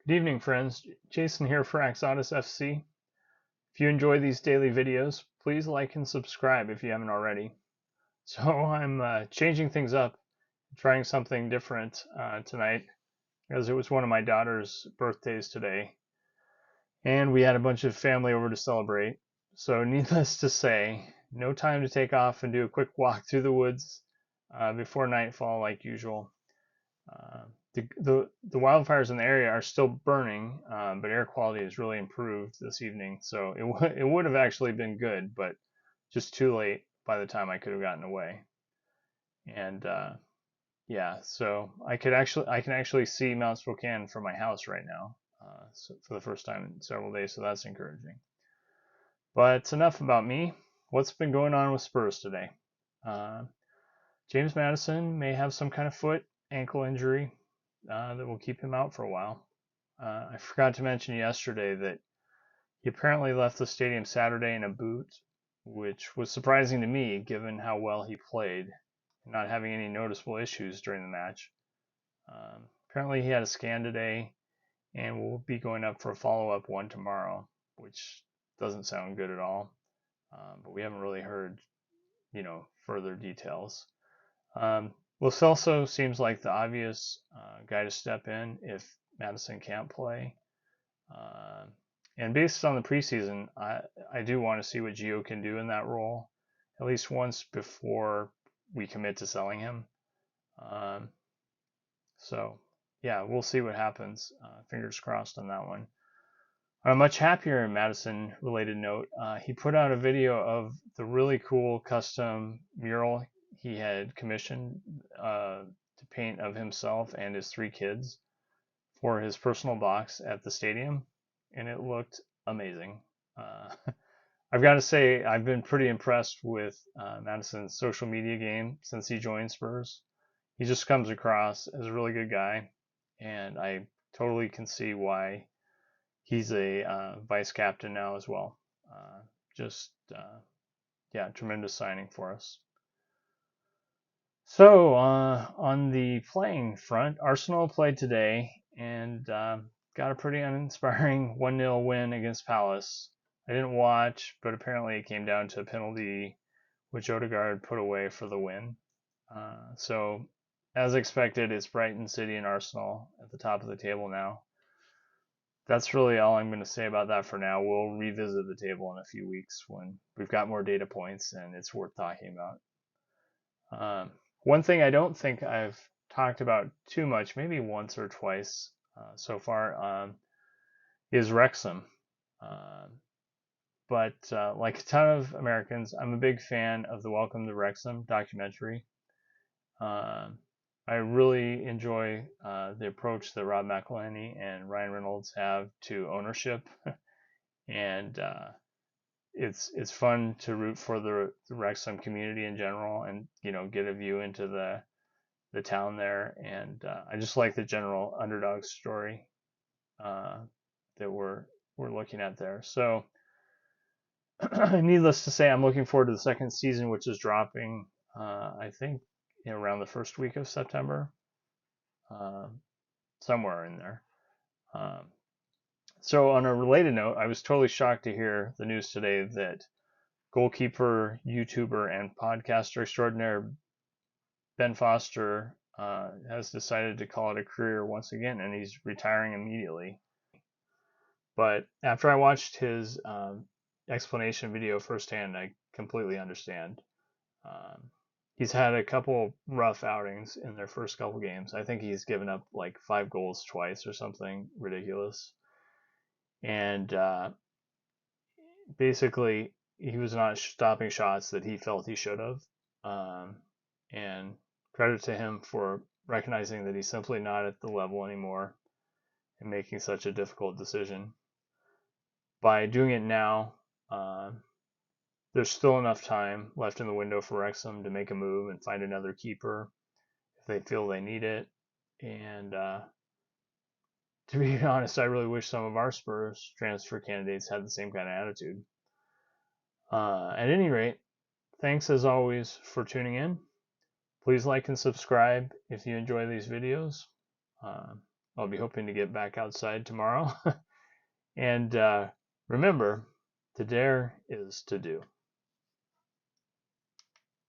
Good evening, friends. Jason here for AxodysFC. If you enjoy these daily videos, please like and subscribe if you haven't already. So I'm changing things up, trying something different tonight, as it was one of my daughter's birthdays today, and we had a bunch of family over to celebrate. So needless to say, no time to take off and do a quick walk through the woods before nightfall like usual. Uh, the wildfires in the area are still burning, but air quality has really improved this evening. So it would have actually been good, but just too late by the time I could have gotten away. And yeah, so I can actually see Mount Spokane from my house right now, so for the first time in several days. So that's encouraging. But enough about me. What's been going on with Spurs today? Uh, James Maddison may have some kind of foot ankle injury that will keep him out for a while. I forgot to mention yesterday that he apparently left the stadium Saturday in a boot, which was surprising to me given how well he played, not having any noticeable issues during the match. Apparently, he had a scan today and will be going up for a follow up one tomorrow, which doesn't sound good at all. But we haven't really heard, further details. Lo Celso seems like the obvious guy to step in if Maddison can't play. Uh, and based on the preseason, I do want to see what Gio can do in that role, at least once before we commit to selling him. Um, so, yeah, we'll see what happens. Fingers crossed on that one. On a much happier Maddison related note, he put out a video of the really cool custom mural he had commissioned to paint of himself and his three kids for his personal box at the stadium, and it looked amazing. Uh, I've got to say, I've been pretty impressed with Maddison's social media game since he joined Spurs. He just comes across as a really good guy, and I totally can see why he's a vice captain now as well. Just yeah, tremendous signing for us. So on the playing front, Arsenal played today and got a pretty uninspiring 1-0 win against Palace. I didn't watch, but apparently it came down to a penalty which Odegaard put away for the win. So as expected, it's Brighton City and Arsenal at the top of the table now. That's really all I'm going to say about that for now. We'll revisit the table in a few weeks when we've got more data points and it's worth talking about. One thing I don't think I've talked about too much, maybe once or twice so far, is Wrexham. Uh, but like a ton of Americans, I'm a big fan of the Welcome to Wrexham documentary. Um, I really enjoy the approach that Rob McElhenney and Ryan Reynolds have to ownership, and it's fun to root for the Wrexham community in general, and get a view into the town there. And I just like the general underdog story uh, that we're looking at there. So, needless to say, I'm looking forward to the second season, which is dropping. I think around the first week of September, uh, somewhere in there. Um, so, on a related note, I was totally shocked to hear the news today that goalkeeper, YouTuber, and podcaster extraordinaire Ben Foster has decided to call it a career once again, and he's retiring immediately. But after I watched his explanation video firsthand, I completely understand. Um, he's had a couple rough outings in their first couple games. I think he's given up like 5 goals twice or something ridiculous. And basically, he was not stopping shots that he felt he should have. And credit to him for recognizing that he's simply not at the level anymore and making such a difficult decision. By doing it now, there's still enough time left in the window for Wrexham to make a move and find another keeper if they feel they need it. And to be honest, I really wish some of our Spurs transfer candidates had the same kind of attitude. At any rate, thanks as always for tuning in. Please like and subscribe if you enjoy these videos. I'll be hoping to get back outside tomorrow. And remember, to dare is to do.